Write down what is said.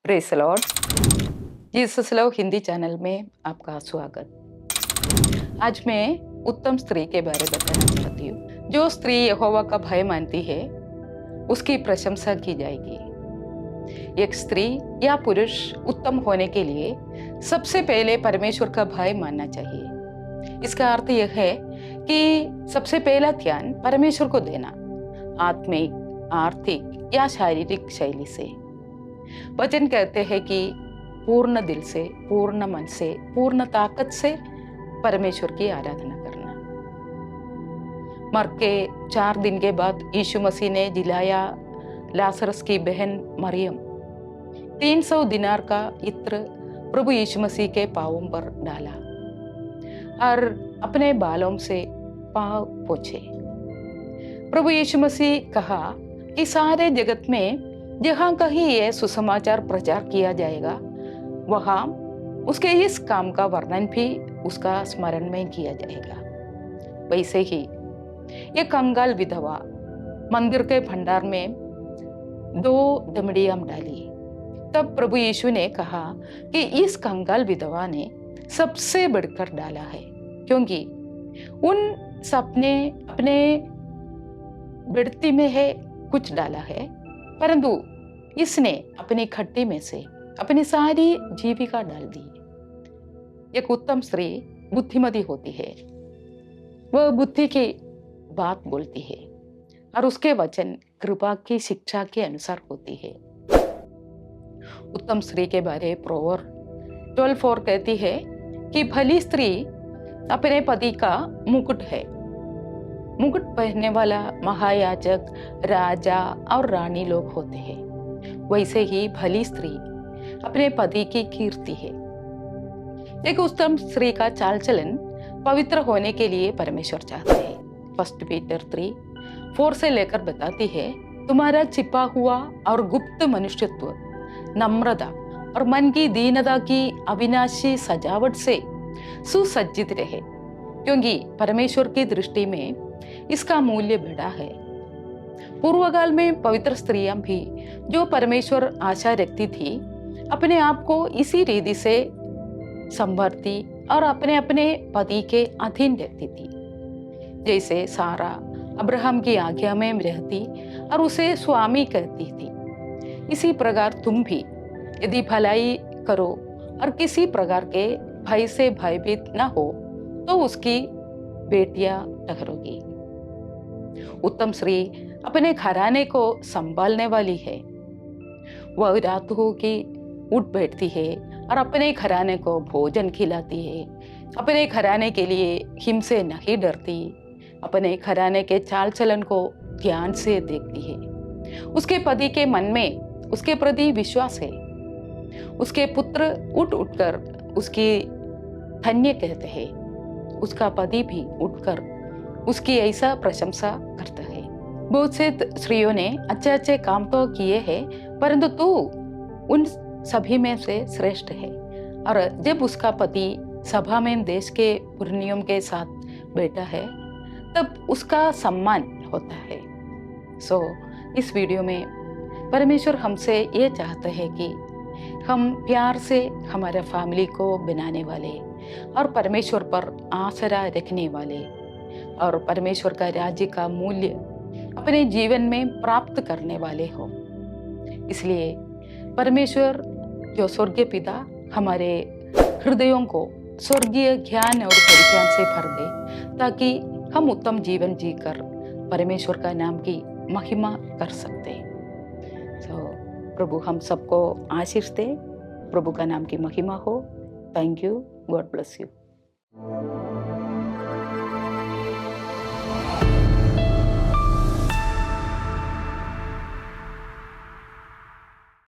Praise the Lord. Jesus love Hindi channel में आपका स्वागत। आज मैं उत्तम स्त्री के बारे में बताना चाहती हूँ। जो स्त्री यहोवा का भय मानती है उसकी प्रशंसा की जाएगी। एक स्त्री या पुरुष उत्तम होने के लिए सबसे पहले परमेश्वर का भय मानना चाहिए। इसका अर्थ यह है कि सबसे पहला ध्यान परमेश्वर को देना, आत्मिक, आर्थिक या शारीरिक शैली से। वचन कहते हैं कि पूर्ण दिल से, पूर्ण मन से, पूर्ण ताकत से परमेश्वर की आराधना करना। मर के 4 दिन के बाद यीशु मसीह ने जिलाया लाजरस की बहन मरियम 300 दिनार का इत्र प्रभु यीशु मसीह के पांवों पर डाला और अपने बालों से पांव पोंछे। प्रभु यीशु मसीह कहा कि सारे जगत में जहाँ कहीं यह सुसमाचार प्रचार किया जाएगा वहाँ उसके इस काम का वर्णन भी उसका स्मरण में किया जाएगा। वैसे ही एक कंगाल विधवा मंदिर के भंडार में 2 दमड़ियां डाली। तब प्रभु यीशु ने कहा कि इस कंगाल विधवा ने सबसे बढ़कर डाला है, क्योंकि उन सबने अपने बढ़ती में है कुछ डाला है, परंतु इसने अपनी खट्टी में से अपनी सारी जीविका डाल दी। एक उत्तम स्त्री बुद्धिमती होती है, वह बुद्धि की बात बोलती है और उसके वचन कृपा की शिक्षा के अनुसार होती है। उत्तम स्त्री के बारे प्रोवर्ब 12:4 कहती है कि भली स्त्री अपने पति का मुकुट है। मुकुट पहनने वाला महायाजक, राजा और रानी लोग होते हैं। वैसे ही भली स्त्री अपने पति की कीर्ति है। एक उत्तम स्त्री का चाल चलन पवित्र होने के लिए परमेश्वर चाहते हैं। 1 पीटर 3:4 से लेकर बताती है, तुम्हारा छिपा हुआ और गुप्त मनुष्यत्व नम्रता और मन की दीनता की अविनाशी सजावट से सुसज्जित रहे, क्योंकि परमेश्वर की दृष्टि में इसका मूल्य बड़ा है। पूर्वकाल में पवित्र स्त्रियां भी जो परमेश्वर आशा रखती थी अपने आप को इसी रीति से संभरती और अपने अपने पति के अधीन रहती थी। जैसे सारा अब्राहम की आज्ञा में रहती और उसे स्वामी कहती थी, इसी प्रकार तुम भी यदि भलाई करो और किसी प्रकार के भय से भयभीत न हो तो उसकी बेटियां ठहरोगी। उत्तम स्त्री अपने घराने को संभालने वाली है। वह रात हो कि उठ बैठती है और अपने घराने को भोजन खिलाती है। अपने घराने के लिए हिमसे नहीं डरती। अपने घराने के चाल चलन को ध्यान से देखती है। उसके पति के मन में उसके प्रति विश्वास है। उसके पुत्र उठ उठकर उसकी धन्य कहते हैं। उसका पति भी उठकर उसकी ऐसा प्रशंसा करता है। बहुत से स्त्रियों ने अच्छे अच्छे काम तो किए हैं, परंतु तू उन सभी में से श्रेष्ठ है। और जब उसका पति सभा में देश के पुरनियों के साथ बैठा है तब उसका सम्मान होता है। इस वीडियो में परमेश्वर हमसे ये चाहते हैं कि हम प्यार से हमारे फैमिली को बनाने वाले और परमेश्वर पर आसरा रखने वाले और परमेश्वर का राज्य का मूल्य अपने जीवन में प्राप्त करने वाले हो। इसलिए परमेश्वर जो स्वर्गीय पिता हमारे हृदयों को स्वर्गीय ज्ञान और परिज्ञान से भर दे, ताकि हम उत्तम जीवन जीकर परमेश्वर का नाम की महिमा कर सकते। प्रभु हम सबको आशीष दे। प्रभु का नाम की महिमा हो। Thank you. God bless you.